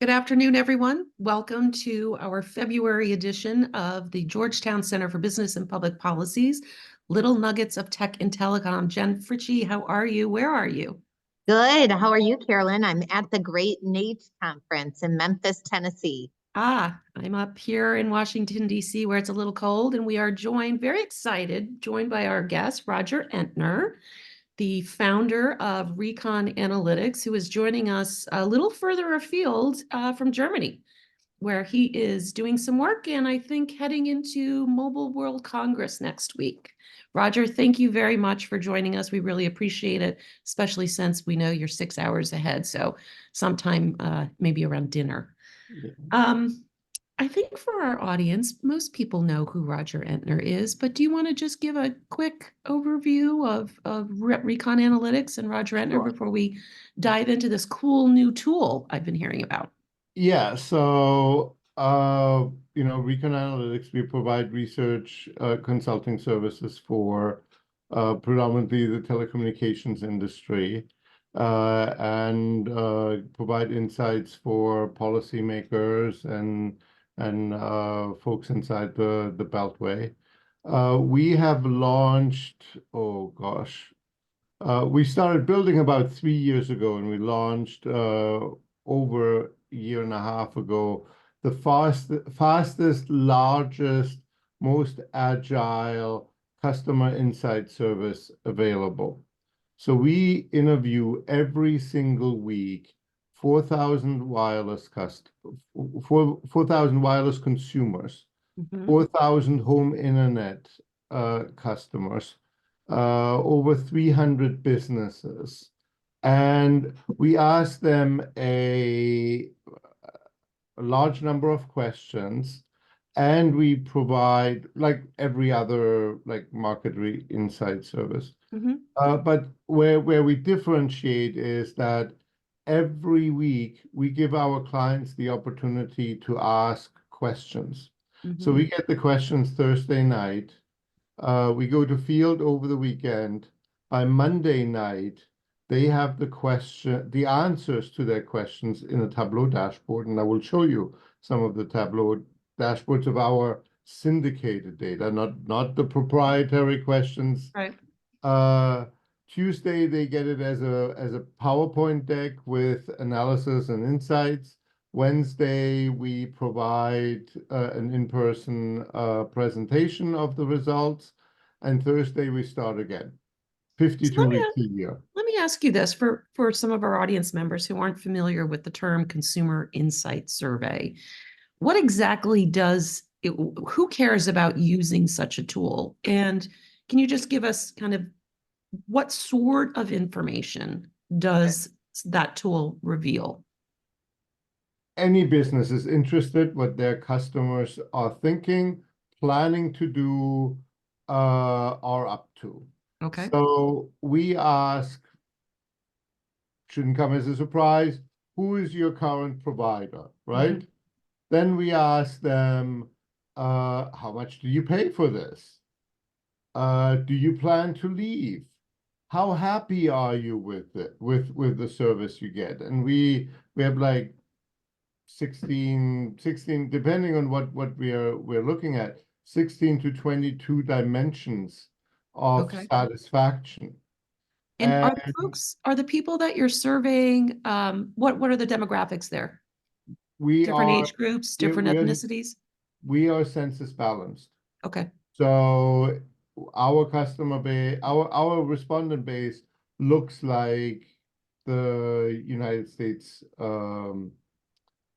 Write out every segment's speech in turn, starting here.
Good afternoon, everyone. Welcome to our February edition of the Georgetown Center for Business and Public Policy's Little Nuggets of Tech and Telecom. Jen Fritzsche, how are you? Where are you? Good. How are you, Carolyn? I'm at the Great NATE Conference in Memphis, Tennessee. I'm up here in Washington, D.C., where it's a little cold, and we are very excited, joined by our guest, Roger Entner, the founder of Recon Analytics, who is joining us a little further afield from Germany, where he is doing some work and I think heading into Mobile World Congress next week. Roger, thank you very much for joining us. We really appreciate it, especially since we know you're 6 hours ahead. So sometime maybe around dinner. Yeah. I think for our audience, most people know who Roger Entner is, but do you want to just give a quick overview of Recon Analytics and Roger Entner Sure. before we dive into this cool new tool I've been hearing about? Yeah, so Recon Analytics, we provide research consulting services for predominantly the telecommunications industry, and provide insights for policymakers and folks inside the Beltway. We have launched, we started building about 3 years ago, and we launched over a year and a half ago the fastest, largest, most agile customer insight service available. So we interview every single week 4,000 wireless 4,000 wireless consumers, 4,000 home internet customers, over 300 businesses. And we ask them a large number of questions, and we provide, like every other market insight service. But where we differentiate is that every week we give our clients the opportunity to ask questions. So we get the questions Thursday night. We go to field over the weekend. By Monday night, they have the answers to their questions in a Tableau dashboard, and I will show you some of the Tableau dashboards of our syndicated data, not the proprietary questions. Right. Tuesday, they get it as a PowerPoint deck with analysis and insights. Wednesday, we provide an in-person presentation of the results. And Thursday, we start again. 52 weeks a year. Let me ask you this for some of our audience members who aren't familiar with the term consumer insight survey. What exactly who cares about using such a tool? And can you just give us kind of what sort of information does that tool reveal? Any business is interested what their customers are thinking, planning to do, are up to. Okay. So we ask, shouldn't come as a surprise, who is your current provider, right? Then we ask them, how much do you pay for this? Do you plan to leave? How happy are you with it, with the service you get? And we have like 16, depending on what we're looking at, 16 to 22 dimensions of satisfaction. And are the people that you're surveying, what are the demographics there? Different age groups, different ethnicities? We are census balanced. Okay. So our customer base, our respondent base looks like the United States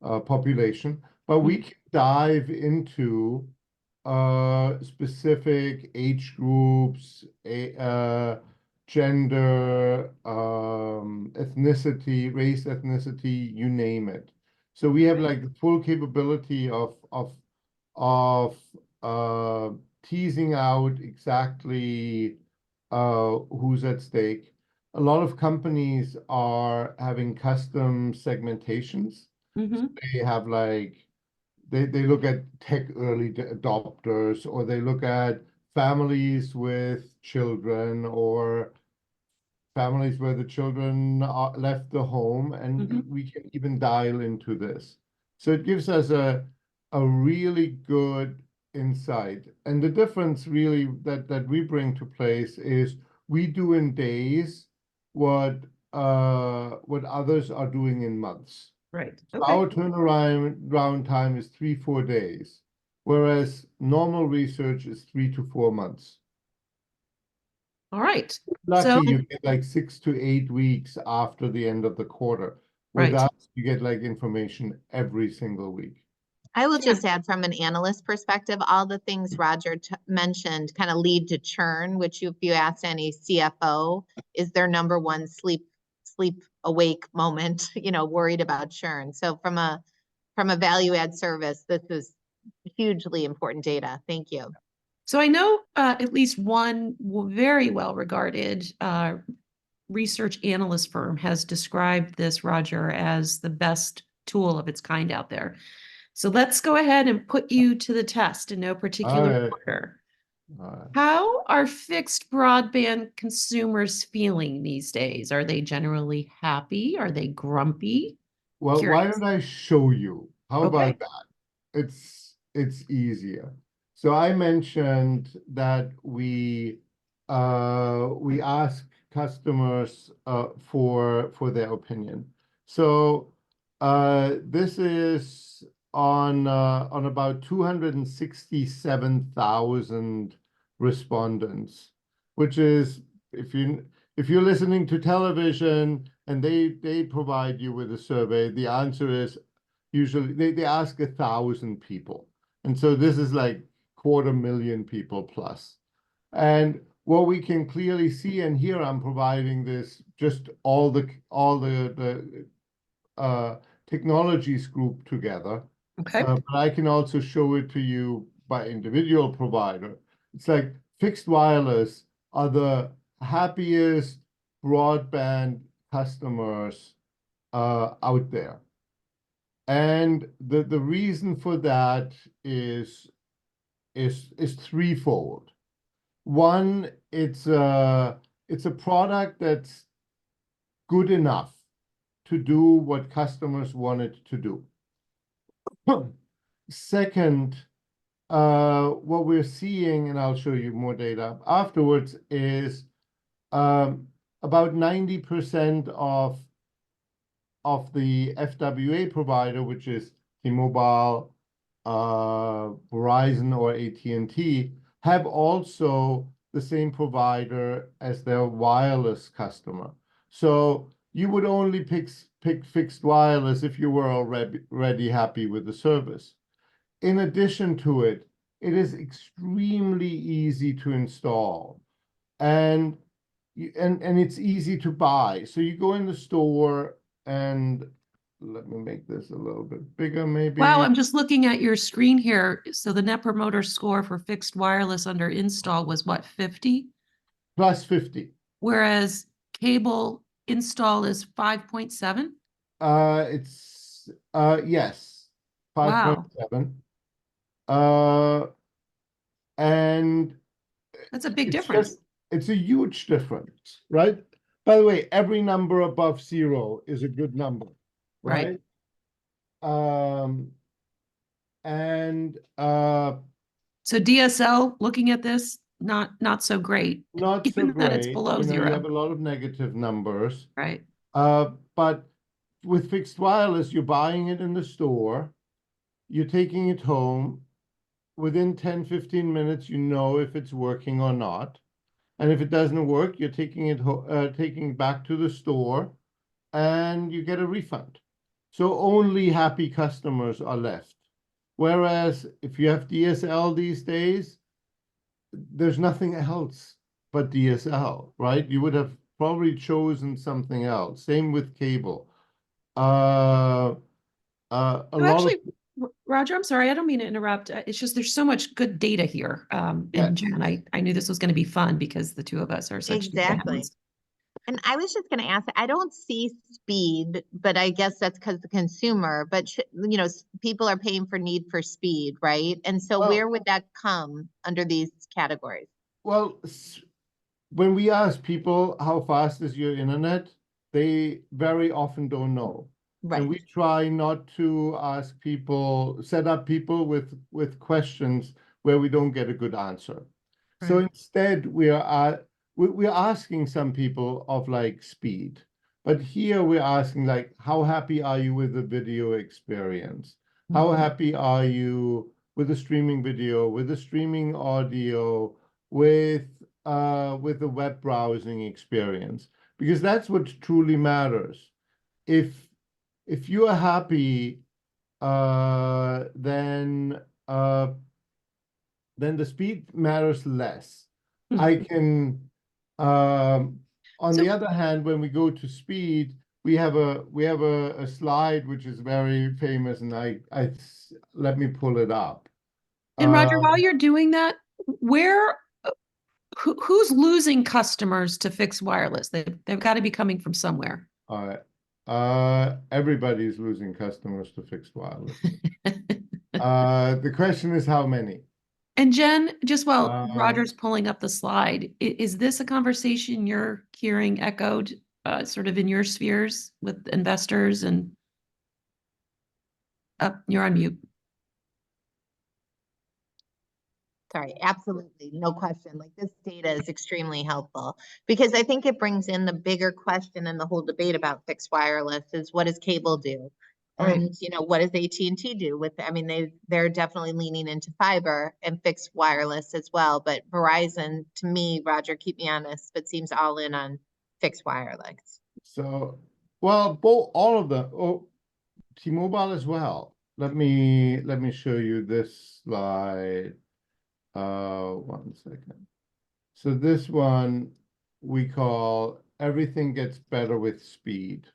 population, but we can dive into specific age groups, gender, ethnicity, race, ethnicity, you name it. So we have like the full capability of teasing out exactly who's at stake. A lot of companies are having custom segmentations. So they have they look at tech early adopters, or they look at families with children, or families where the children are left the home, and Mhm. we can even dial into this. So it gives us a really good insight. And the difference really that we bring to place is we do in days what others are doing in months. Right. So Okay. our turnaround time is 3-4 days, whereas normal research is 3 to 4 months. All right. Lucky So, you get like 6 to 8 weeks after the end of the quarter. With right. us, you get like information every single week. I will Yeah. just add from an analyst perspective, all the things Roger mentioned kind of lead to churn, which if you ask any CFO, is their number one sleep awake moment, worried about churn. So from a value add service, this is hugely important data. Thank you. So I know at least one very well-regarded research analyst firm has described this, Roger, as the best tool of its kind out there. So let's go ahead and put you to the test in no particular Alright. order. How are fixed broadband consumers feeling these days? Are they generally happy? Are they grumpy? Well, why don't I show you? How Okay. about that? It's easier. So I mentioned that we ask customers for their opinion. So this is on about 267,000 respondents, which is if you're listening to television and they provide you with a survey, the answer is usually they ask 1,000 people. And so this is like 250,000 people plus. And what we can clearly see, and here I'm providing this just all the technologies grouped together. Okay. But I can also show it to you by individual provider. It's like fixed wireless are the happiest broadband customers out there. And the reason for that is threefold. One, it's a product that's good enough to do what customers want it to do. Second, what we're seeing, and I'll show you more data afterwards, is about 90% of the FWA provider, which is T-Mobile, Verizon, or AT&T, have also the same provider as their wireless customer. So you would only pick fixed wireless if you were already happy with the service. In addition to it, it is extremely easy to install, and it's easy to buy. So you go in the store, and let me make this a little bit bigger, maybe. Wow, I'm just looking at your screen here. So the Net Promoter Score for fixed wireless under install was what, 50? Plus 50. Whereas cable install is 5.7? It's yes, Wow, 5.7. And that's a big it's difference. it's a huge difference, right? By the way, every number above 0 is a good number, right? And So DSL, looking at this, not so great, not so given that it's great. below You zero. have a lot of negative numbers. Right. But with fixed wireless, you're buying it in the store, you're taking it home. Within 10-15 minutes, you know if it's working or not. And if it doesn't work, you're taking it back to the store, and you get a refund. So only happy customers are left. Whereas if you have DSL these days, there's nothing else but DSL, right? You would have probably chosen something else. Same with cable. A So lot actually, of Roger, I'm sorry, I don't mean to interrupt. It's just there's so much good data here. Yes. And Jen, I knew this was going to be fun because the two of us are such data Exactly. hounds. And I was just going to ask, I don't see speed, but I guess that's because the consumer, but people are paying for need for speed, right? And so Well- where would that come under these categories? Well, when we ask people how fast is your internet, they very often don't know. And we Right. try not to ask people, set up people with questions where we don't get a good answer. So Right. instead, we're asking some people of like speed, but here we're asking like, how happy are you with the video experience? How happy are you with the streaming video, with the streaming audio, with the web browsing experience? Because that's what truly matters. If you are happy, then the speed matters less. I can, on the So, other hand, when we go to speed, we have a slide which is very famous, and let me pull it up. and Roger, while you're doing that, where, who's losing customers to fixed wireless? They've got to be coming from somewhere. All right. Everybody's losing customers to fixed wireless. The question is how many? And Jen, just while Um, Roger's pulling up the slide, is this a conversation you're hearing echoed sort of in your spheres with investors and you're on mute. Sorry, absolutely, no question. Like this data is extremely helpful because I think it brings in the bigger question and the whole debate about fixed wireless is what does cable do? Right. And you know, what does AT&T do with, I mean, they're definitely leaning into fiber and fixed wireless as well. But Verizon, to me, Roger, keep me honest, but seems all in on fixed wireless. So, well, all of them. Oh, T-Mobile as well. Let me show you this slide. 1 second. So this one we call everything gets better with speed.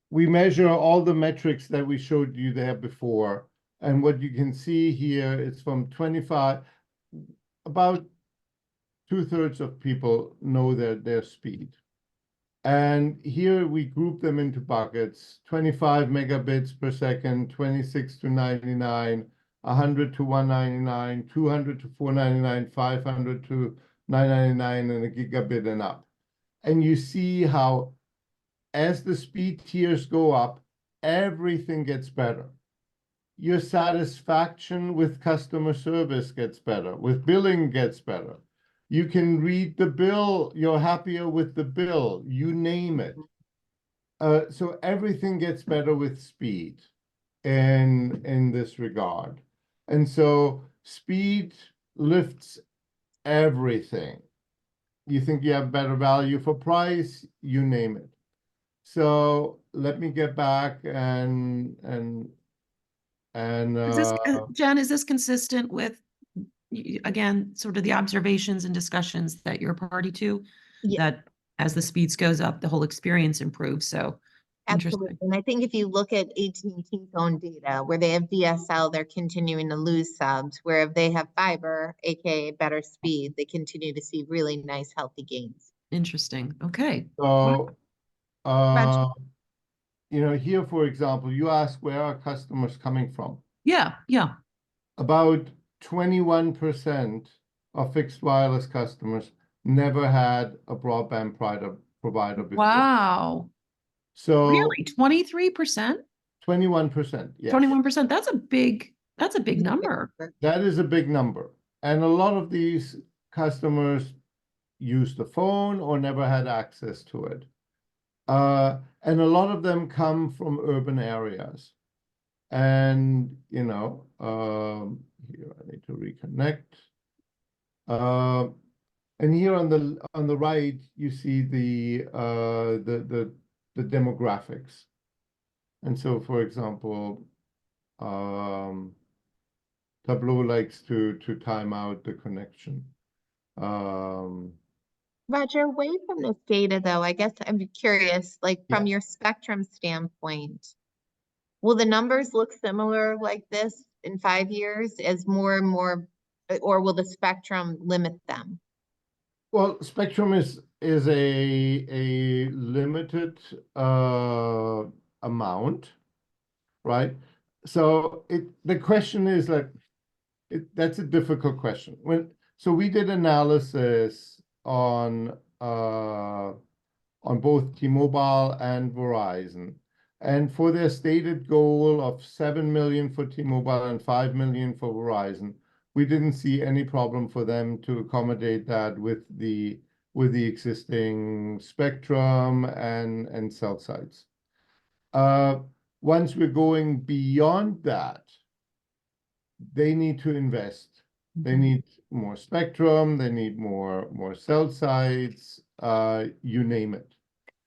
We measure all the metrics that we showed you there before, and what you can see here is from 25, about 2/3 of people know their speed. And here we group them into buckets: 25 megabits per second, 26 to 99, 100 to 199, 200 to 499, 500 to 999, and a gigabit and up. And you see how as the speed tiers go up, everything gets better. Your satisfaction with customer service gets better, with billing gets better. You can read the bill, you're happier with the bill, you name it. So everything gets better with speed in this regard. And so speed lifts everything. You think you have better value for price, you name it. So let me get back and Is this, Jen, is this consistent with, again, sort of the observations and discussions that you're party to? Yeah. That as the speeds goes up, the whole experience improves. So Absolutely. interesting. And I think if you look at AT&T's own data, where they have DSL, they're continuing to lose subs. Where if they have fiber, aka better speed, they continue to see really nice, healthy gains. Interesting. Okay. so Roger. you know, here, for example, you ask where are customers coming from? Yeah. Yeah. About 21% of fixed wireless customers never had a broadband provider before. Wow. So Really? 23%? 21%, yes. 21%. That's a big number. That is a big number. And a lot of these customers use the phone or never had access to it. And a lot of them come from urban areas. And, you know, here I need to reconnect. And here on the right, you see the demographics. And so, for example, Tableau likes to time out the connection. Roger, away from this data though, I guess I'm curious, like from Yeah. your spectrum standpoint, will the numbers look similar like this in 5 years as more and more, or will the spectrum limit them? Well, spectrum is a limited amount, right? So the question is like, that's a difficult question. So we did analysis on both T-Mobile and Verizon. And for their stated goal of 7 million for T-Mobile and 5 million for Verizon, we didn't see any problem for them to accommodate that with the existing spectrum and cell sites. Once we're going beyond that, they need to invest. They need more spectrum, they need more cell sites, you name it.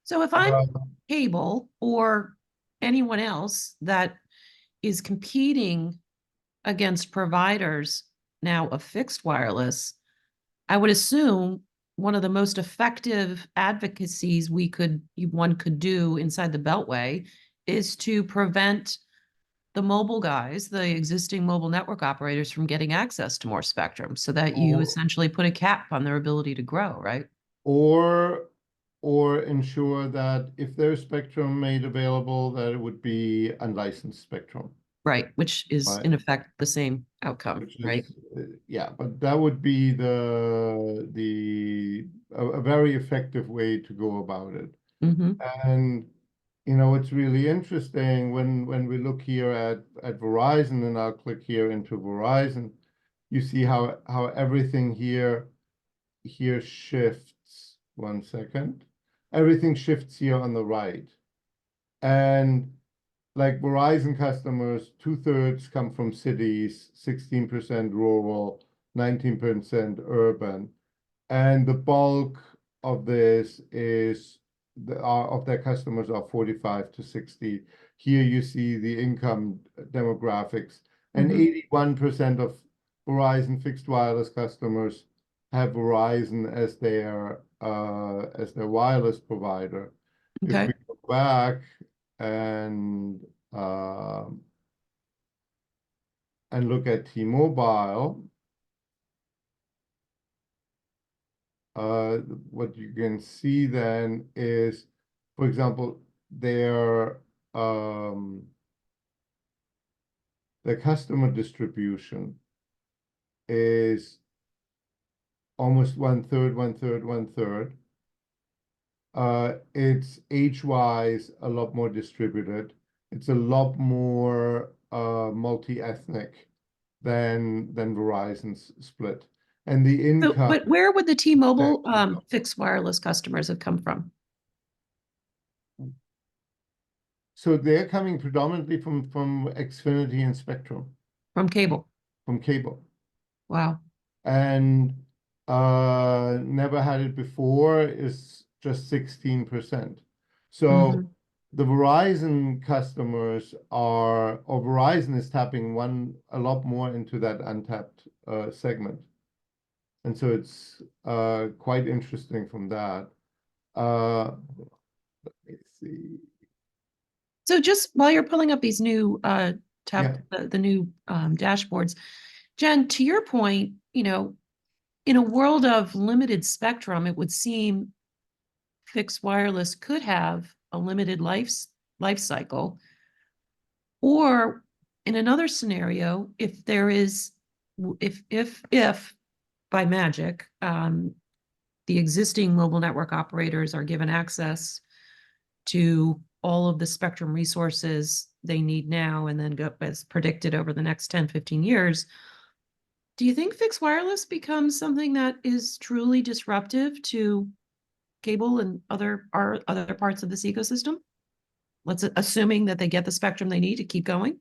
So if I'm cable or anyone else that is competing against providers now of fixed wireless, I would assume one of the most effective advocacies one could do inside the Beltway is to prevent the mobile guys, the existing mobile network operators, from getting access to more spectrum, so that you essentially put a cap on their ability to grow, right? Or ensure that if there's spectrum made available, that it would be unlicensed spectrum. Right, which is Right. in effect the same outcome, right? Yeah, but that would be a very effective way to go about it. And it's really interesting when we look here at Verizon, and I'll click here into Verizon, you see how everything here shifts. 1 second. Everything shifts here on the right. And like Verizon customers, 2/3 come from cities, 16% rural, 19% urban. And the bulk of this is of their customers are 45 to 60. Here you see the income demographics, and 81% of Verizon fixed wireless customers have Verizon as their wireless provider. Okay. If we go back and look at T-Mobile, what you can see then is, for example, their customer distribution is almost 1/3, 1/3, 1/3. It's age-wise a lot more distributed. It's a lot more multi-ethnic than Verizon's split. And the income. But where would the T-Mobile fixed wireless customers have come from? So they're coming predominantly from Xfinity and Spectrum. From cable. From cable. Wow. And never had it before is just 16%. So the Verizon customers or Verizon is tapping a lot more into that untapped segment. And so it's quite interesting from that. Let me see. So just while you're pulling up these new the new dashboards, Jen, to your point, in a world of limited spectrum, it would seem fixed wireless could have a limited life cycle. Or in another scenario, if by magic, the existing mobile network operators are given access to all of the spectrum resources they need now and then go as predicted over the next 10, 15 years, do you think fixed wireless becomes something that is truly disruptive to cable and other parts of this ecosystem? Let's assuming that they get the spectrum they need to keep going.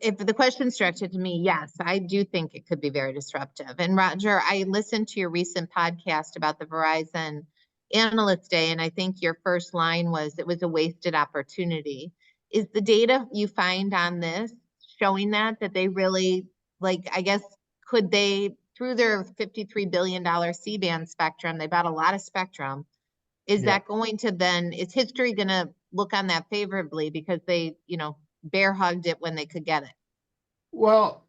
If the question's directed to me, yes, I do think it could be very disruptive. And Roger, I listened to your recent podcast about the Verizon Analyst Day, and I think your first line was, it was a wasted opportunity. Is the data you find on this showing that they really, I guess, could they, through their $53 billion C-band spectrum, they bought a lot of spectrum. Is that going to then, is history going to look on that favorably because they, bear hugged it when they could get it? Well,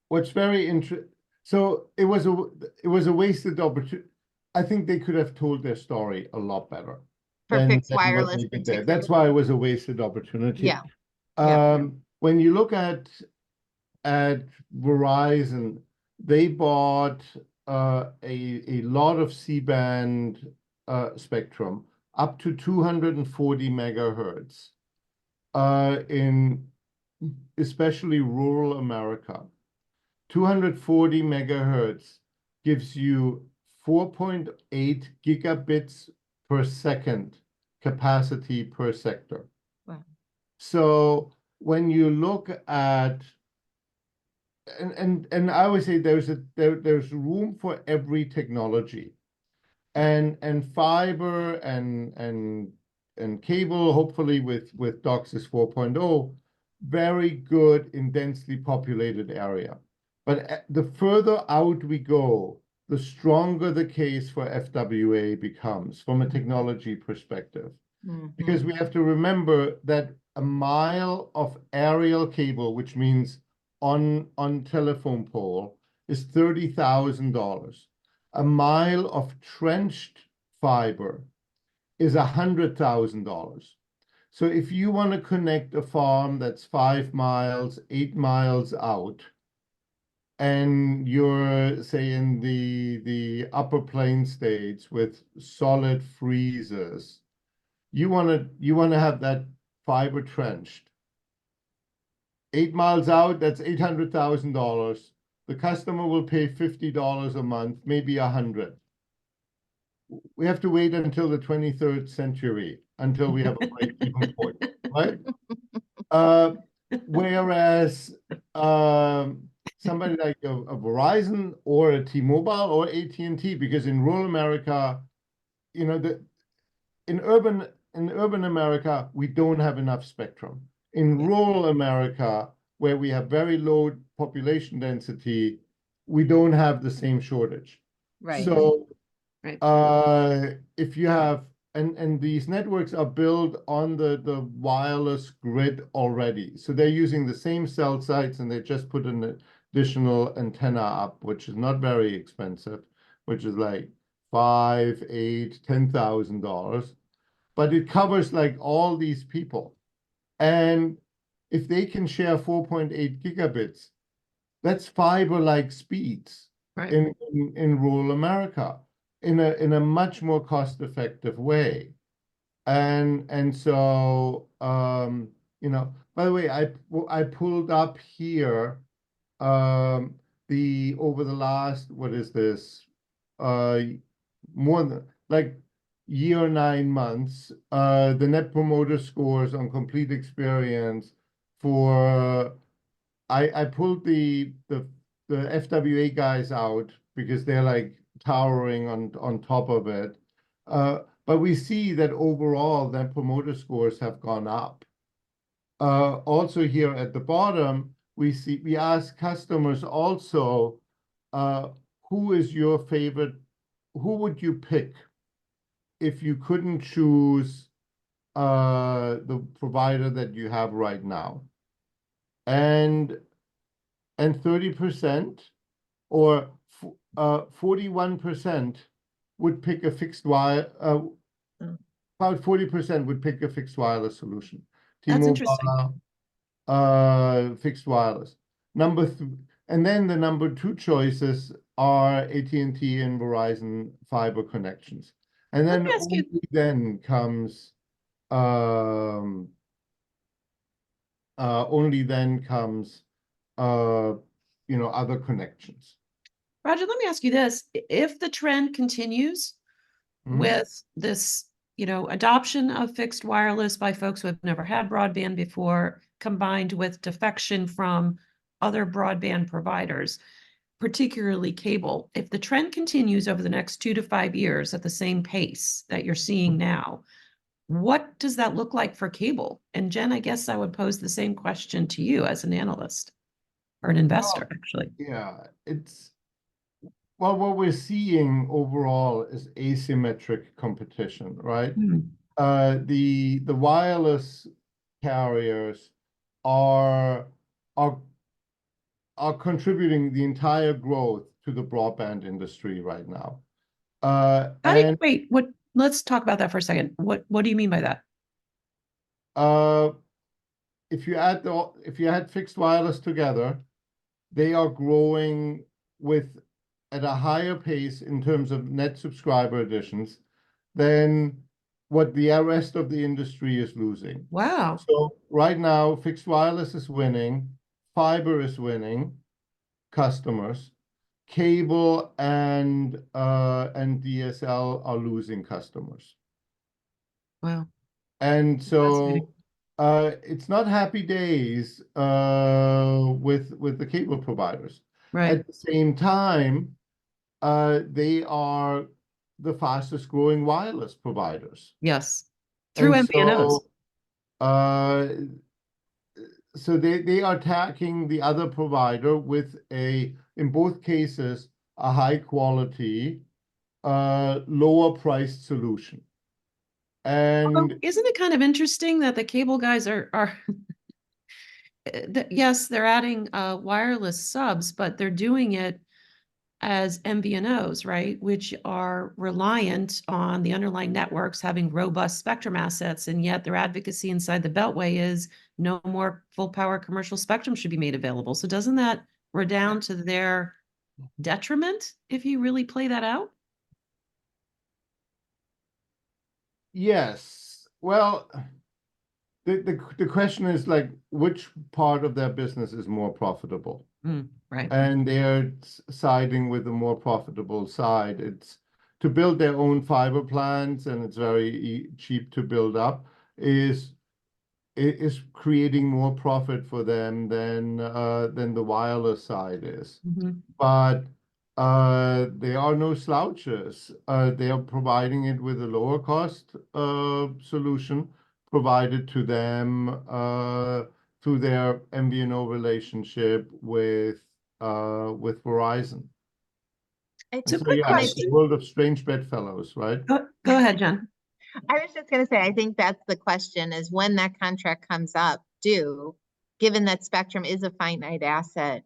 what's very interesting, so it was a wasted opportunity. I think they could have told their story a lot better. For than fixed what wireless they did there. particularly. That's why it was a wasted opportunity. Yeah. Yeah. When you look at Verizon, they bought a lot of C-band spectrum up to 240 megahertz in especially rural America. 240 megahertz gives you 4.8 gigabits per second capacity per sector. Wow. So when you look at and I always say there's room for every technology, and fiber and cable, hopefully with DOCSIS 4.0, very good in densely populated area. But the further out we go, the stronger the case for FWA becomes from a technology perspective. Because we have to remember that a mile of aerial cable, which means on telephone pole, is $30,000. A mile of trenched fiber is $100,000. So if you want to connect a farm that's 5 miles, 8 miles out, and you're, say, in the upper plain states with solid freezers, you want to have that fiber trenched. 8 miles out, that's $800,000. The customer will pay $50 a month, maybe $100. We have to wait until the 23rd century until we have a break-even point, right? Whereas somebody like a Verizon or a T-Mobile or AT&T, because in rural America, you know, in urban America, we don't have enough spectrum. In rural America, where we have very low population density, we don't have the same shortage. Right. So Right. if you have, and these networks are built on the wireless grid already. So they're using the same cell sites, and they just put an additional antenna up, which is not very expensive, which is like $5,000, $8,000, $10,000. But it covers like all these people. And if they can share 4.8 gigabits, that's fiber-like speeds Right. in rural America in a much more cost-effective way. And so you know, by the way, I pulled up here over the last, what is this, more than like year 9 months, the net promoter scores on complete experience for I pulled the FWA guys out because they're like towering on top of it. But we see that overall net promoter scores have gone up. Also here at the bottom, we ask customers also, who is your favorite, who would you pick if you couldn't choose the provider that you have right now? And 30% or 41% would pick a fixed wire. About 40% would pick a fixed wireless solution. That's interesting. T-Mobile, fixed wireless. And then the number 2 choices are AT&T and Verizon fiber connections. And then only then comes you know, other connections. Roger, let me ask you this. If the trend continues with this, you know, adoption of fixed wireless by folks who have never had broadband before, combined with defection from other broadband providers, particularly cable, if the trend continues over the next 2 to 5 years at the same pace that you're seeing now, what does that look like for cable? And Jen, I guess I would pose the same question to you as an analyst or an investor, actually. Yeah, well, what we're seeing overall is asymmetric competition, right? The wireless carriers are contributing the entire growth to the broadband industry right now. Wait, let's talk about that for a second. What do you mean by that? If you add fixed wireless together, they are growing at a higher pace in terms of net subscriber additions than what the rest of the industry is losing. Wow. So right now, fixed wireless is winning, fiber is winning customers, cable and DSL are losing customers. Wow. And Fascinating. so it's not happy days with the cable providers. Right. At the same time, they are the fastest growing wireless providers. Yes. Through And MVNOs. so they are attacking the other provider with in both cases, a high quality, lower priced solution. Although, And isn't it kind of interesting that the cable guys are yes, they're adding wireless subs, but they're doing it as MVNOs, right? Which are reliant on the underlying networks having robust spectrum assets, and yet their advocacy inside the Beltway is no more full power commercial spectrum should be made available. So doesn't that redound to their detriment if you really play that out? yes, well, the question is like, which part of their business is more profitable? Right. And they're siding with the more profitable side. It's to build their own fiber plants, and it's very cheap to build up, is creating more profit for them than the wireless side is. But they are no slouches. They are providing it with a lower cost solution provided to them through their MVNO relationship with Verizon. So So quick yeah, it's question. a world of strange bedfellows, right? Go ahead, Jen. I was just going to say, I think that's the question, is when that contract comes up due, given that spectrum is a finite asset,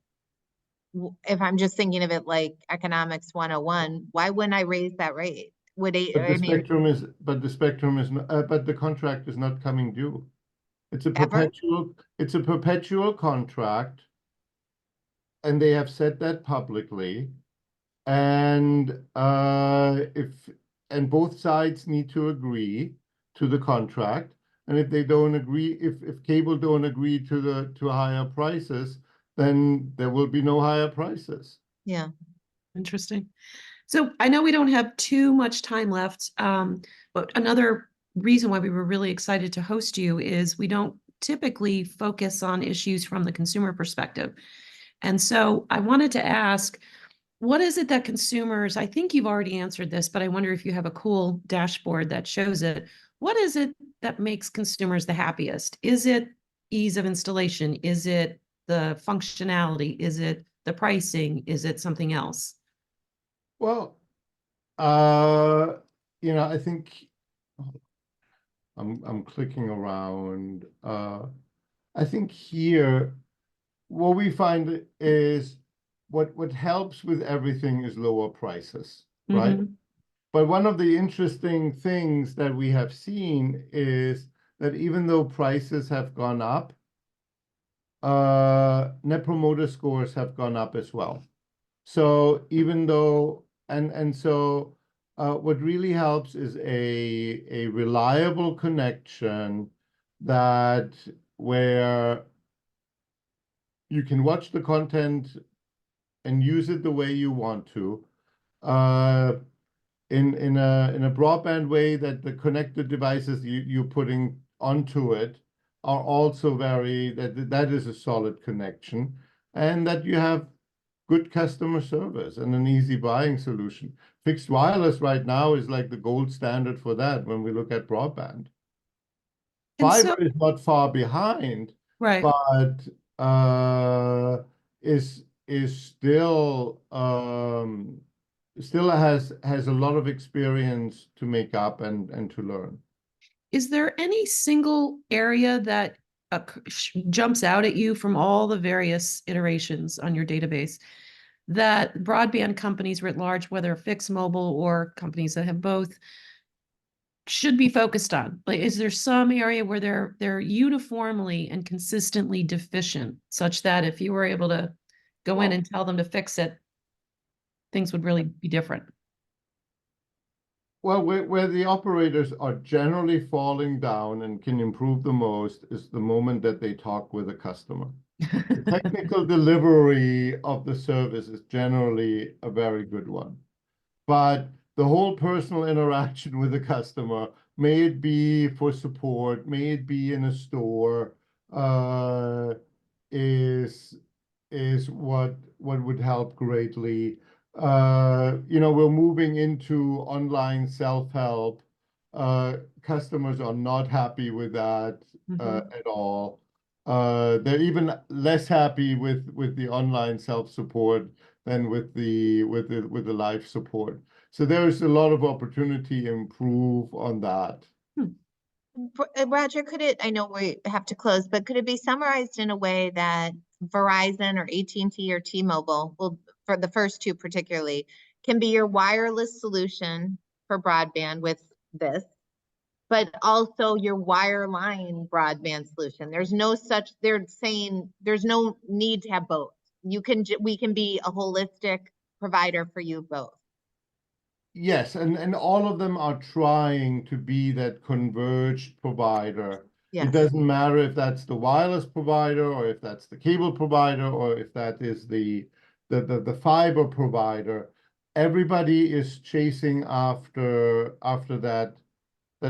if I'm just thinking of it like economics 101, why wouldn't I raise that rate? Would it, But I mean, the spectrum is not, but the contract is not coming due. It's a ever? perpetual contract, and they have said that publicly. And both sides need to agree to the contract. And if they don't agree, if cable don't agree to higher prices, then there will be no higher prices. Yeah. Interesting. So I know we don't have too much time left, but another reason why we were really excited to host you is we don't typically focus on issues from the consumer perspective. And so I wanted to ask, what is it that consumers, I think you've already answered this, but I wonder if you have a cool dashboard that shows it. What is it that makes consumers the happiest? Is it ease of installation? Is it the functionality? Is it the pricing? Is it something else? Well, I think I'm clicking around. I think here, what we find is what helps with everything is lower prices, right? But one of the interesting things that we have seen is that even though prices have gone up, net promoter scores have gone up as well. So even though, and so what really helps is a reliable connection that where you can watch the content and use it the way you want to, in a broadband way, that the connected devices you're putting onto it are also that is a solid connection, and that you have good customer service and an easy buying solution. Fixed wireless right now is like the gold standard for that when we look at broadband. And Fiber so, is not far behind, right. but is still has a lot of experience to make up and to learn. Is there any single area that jumps out at you from all the various iterations on your database that broadband companies writ large, whether fixed mobile or companies that have both, should be focused on? Like, is there some area where they're uniformly and consistently deficient, such that if you were able to go in and tell them to fix it, things would really be different? Well, where the operators are generally falling down and can improve the most is the moment that they talk with a customer. The technical delivery of the service is generally a very good one. But the whole personal interaction with the customer, may it be for support, may it be in a store, is what would help greatly. We're moving into online self-help. Customers are not happy with that at all. They're even less happy with the online self-support than with the live support. So there's a lot of opportunity to improve on that. Roger, I know we have to close, but could it be summarized in a way that Verizon or AT&T or T-Mobile, well, for the first two particularly, can be your wireless solution for broadband with this, but also your wireline broadband solution? They're saying there's no need to have both. We can be a holistic provider for you both. Yes, and all of them are trying to be that converged provider. Yes. It doesn't matter if that's the wireless provider or if that's the cable provider or if that is the fiber provider. Everybody is chasing after that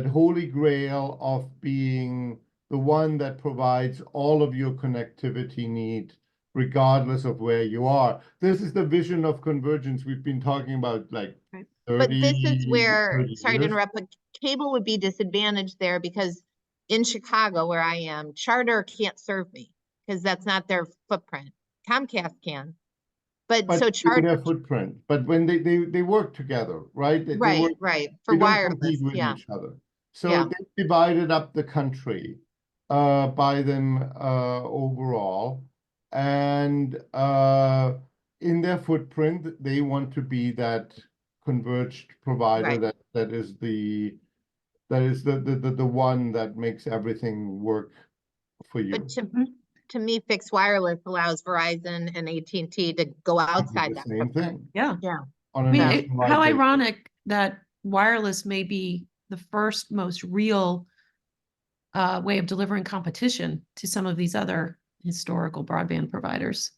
holy grail of being the one that provides all of your connectivity need, regardless of where you are. This is the vision of convergence we've been talking about, like 30, but this is where, 30 sorry to years. interrupt, but cable would be disadvantaged there because in Chicago, where I am, Charter can't serve me because that's not their footprint. Comcast can. But so Charter, their footprint, but when they work together, right? They right, work, right, they for don't wireless, compete with yeah. each other. So Yeah. they divided up the country by them overall. And in their footprint, they want to be that converged provider Right. that is the one that makes everything work for you. But to me, fixed wireless allows Verizon and AT&T to go outside The that same footprint. thing. Yeah. Yeah. On I a mean, nationwide how basis. ironic that wireless may be the first most real way of delivering competition to some of these other historical broadband providers.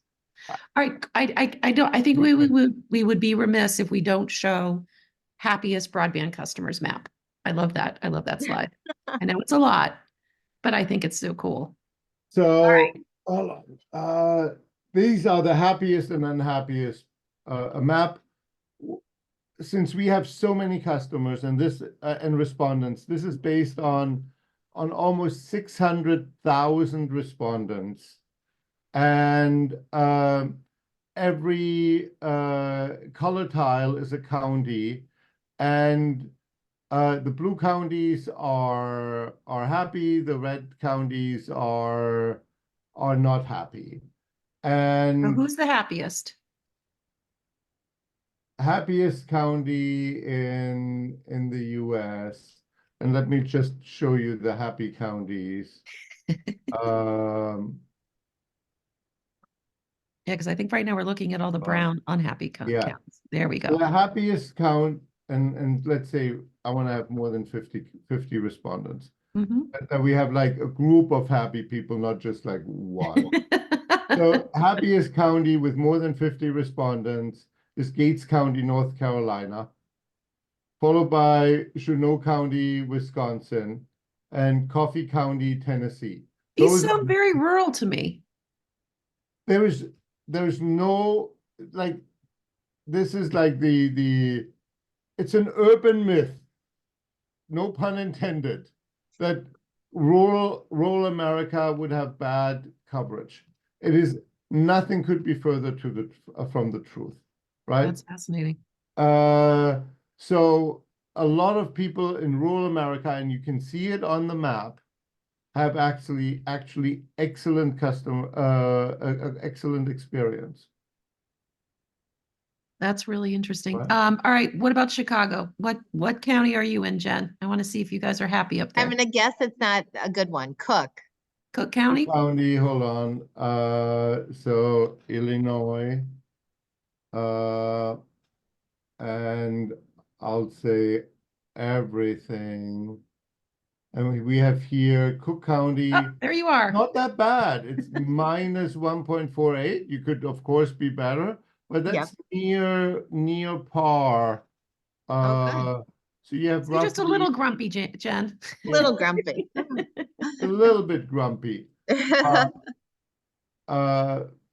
All right, I think we would be remiss if we don't show happiest broadband customers map. I love that. I love that slide. I know it's a lot, but I think it's so cool. So hold on. These are the happiest and unhappiest a map. Since we have so many customers and and respondents, this is based on almost 600,000 respondents, and every color tile is a county, and the blue counties are happy, the red counties are not happy. And So who's the happiest? Happiest county in the US, and let me just show you the happy counties. Yeah, because I think right now we're looking at all the brown unhappy yeah. counts. There we go. The happiest count, and let's say I want to have more than 50 respondents. That we have like a group of happy people, not just like one. So happiest county with more than 50 respondents is Gates County, North Carolina, followed by Chinook County, Wisconsin, and Coffee County, Tennessee. These sound very rural to me. There's no, like, this is like it's an urban myth, no pun intended, that rural America would have bad coverage. It is, nothing could be further from the truth, right? That's fascinating. So a lot of people in rural America, and you can see it on the map, have actually excellent excellent experience. That's really interesting. Right. All right. What about Chicago? What county are you in, Jen? I want to see if you guys are happy up there. I'm gonna guess it's not a good one. Cook. Cook County? County, hold on. So Illinois. And I'll say everything. And we have here Cook County. Oh, there you are. Not that bad. It's minus 1.48. You could, of course, be better, but that's near par. Okay. So you have So you're just a roughly little grumpy, Jen. Little grumpy. a little bit grumpy.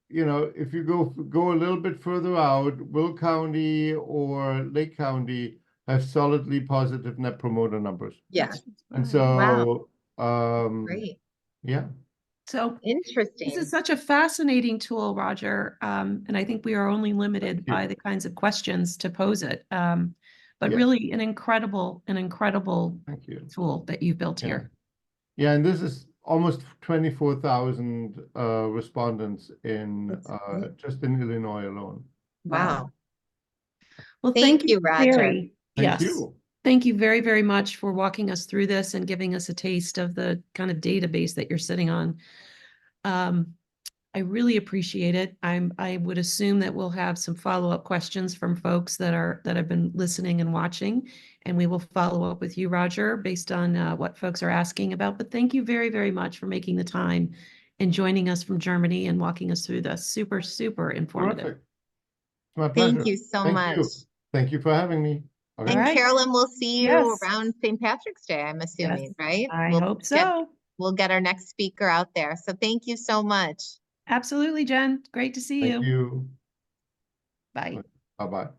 You know, if you go a little bit further out, Will County or Lake County have solidly positive net promoter numbers. Yeah. And Wow. so, Great. yeah. So Interesting. this is such a fascinating tool, Roger. And I think we are only limited by the kinds of questions to pose it. But Yes. really an incredible Thank you. tool that you've built Yeah. here. Yeah, and this is almost 24,000 respondents in just in Illinois alone. Wow. Well, Thank thank you, you, Roger. very, Thank yes. you. Thank you very, very much for walking us through this and giving us a taste of the kind of database that you're sitting on. I really appreciate it. I would assume that we'll have some follow-up questions from folks that have been listening and watching, and we will follow up with you, Roger, based on what folks are asking about. But thank you very, very much for making the time and joining us from Germany and walking us through this. Super, super informative. Terrific. It's my pleasure. Thank you so Thank much. you. Thank you for having me. Okay. And All right. Carolyn, we'll see you Yes. around St. Patrick's Day, I'm assuming, Yes, right? I We'll hope get- so. We'll get our next speaker out there. So thank you so much. Absolutely, Jen. Great to see Thank you. you. Bye. Bye-bye.